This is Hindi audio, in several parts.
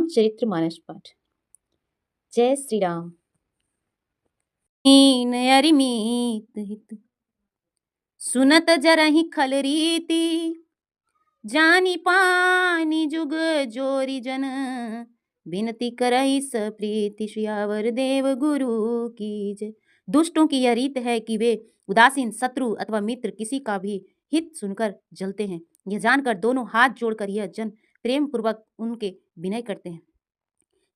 रामचरितमानस पाठ। जय श्री राम। हीन अरिमीत हित सुनत जरहि खल रीति, जानी पानी जुग जोरी जन, बिनती करहि सप्रीति। सियावर देव गुरु की जय। दुष्टों की यह रीत है कि वे उदासीन शत्रु अथवा मित्र किसी का भी हित सुनकर जलते हैं। यह जानकर दोनों हाथ जोड़कर यह जन प्रेम पूर्वक उनके विनय करते हैं।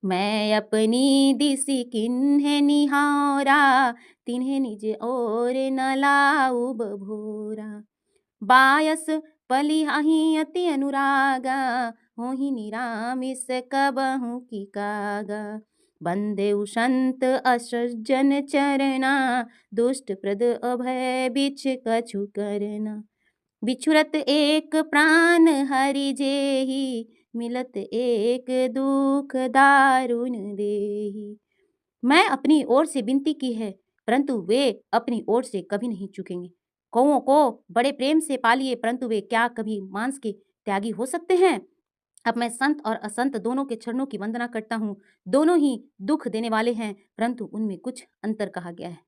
मैं अपनी दिसि किन्हे निहारा, तिन्हे निज ओर न लाऊ बभोरा। बायस पलिहाहि अति अनुरागा, होहि निरामिस कबहु की कागा। बंदेउ संत असज्जन चरना, दुष्ट प्रद अभय बिछ कछु करना। बिछुरत एक प्राण हरि जेहि, मिलत एक दुख दारुण देहि। मैं अपनी ओर से विनती की है, परंतु वे अपनी ओर से कभी नहीं चूकेंगे। कौओं को बड़े प्रेम से पालिए, परंतु वे क्या कभी मांस के त्यागी हो सकते हैं। अब मैं संत और असंत दोनों के चरणों की वंदना करता हूँ। दोनों ही दुख देने वाले हैं, परंतु उनमें कुछ अंतर कहा गया है।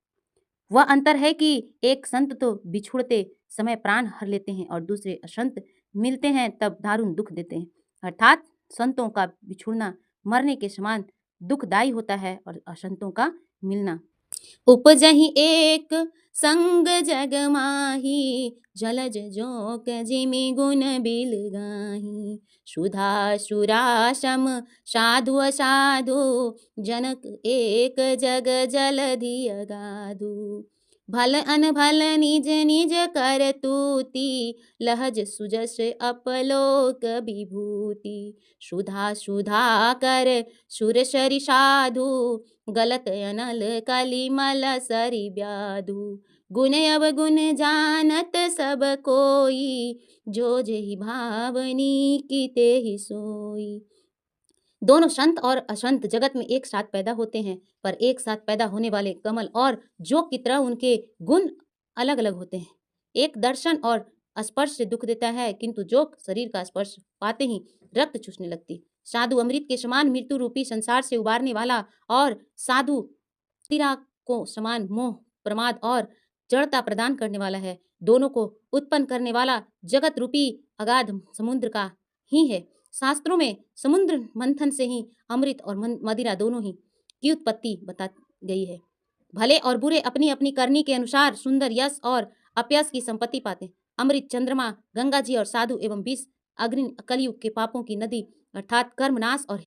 वह अंतर है कि एक संत तो बिछुड़ते समय प्राण हर लेते हैं और दूसरे असंत मिलते हैं तब दारुण दुख देते हैं। अर्थात संतों का बिछुड़ना मरने के समान दुखदायी होता है और असंतों का मिलना। उपजहि एक संग जग माही, जलज जोक जिमि गुण बिल गाही। सुधा सुरा सम साधु असाधु, जनक एक जग जलधि अगाधु। भल अनभल निज निज कर तूति, लहज सुजस अपलोक विभूति। सुधा सुधा कर सुरसरि साधु, गलत अनल कलिमल सरि व्याधु। गुण अवगुण जानत सब कोई, जो जेहि भावनी की तेहि सोई। दोनों संत और असंत जगत में एक साथ पैदा होते हैं, पर एक साथ पैदा होने वाले कमल और जोक की तरह उनके गुण अलग अलग होते हैं। एक दर्शन और स्पर्श से दुख देता है, किंतु जोक शरीर का स्पर्श पाते ही रक्त चूसने लगती। साधु अमृत के समान मृत्यु रूपी संसार से उबारने वाला और साधु तिरा को समान मोह प्रमाद और जड़ता प्रदान करने वाला है। दोनों को उत्पन्न करने वाला जगत रूपी अगाध समुद्र का ही है। शास्त्रों में समुद्र मंथन से ही अमृत और मदिरा दोनों ही की उत्पत्ति बता गई है। भले और बुरे अपनी अपनी करनी के अनुसार सुंदर यश और अपयश की संपत्ति पाते। अमृत चंद्रमा गंगा जी और साधु एवं विष अग्नि कलयुग के पापों की नदी अर्थात कर्मनाश और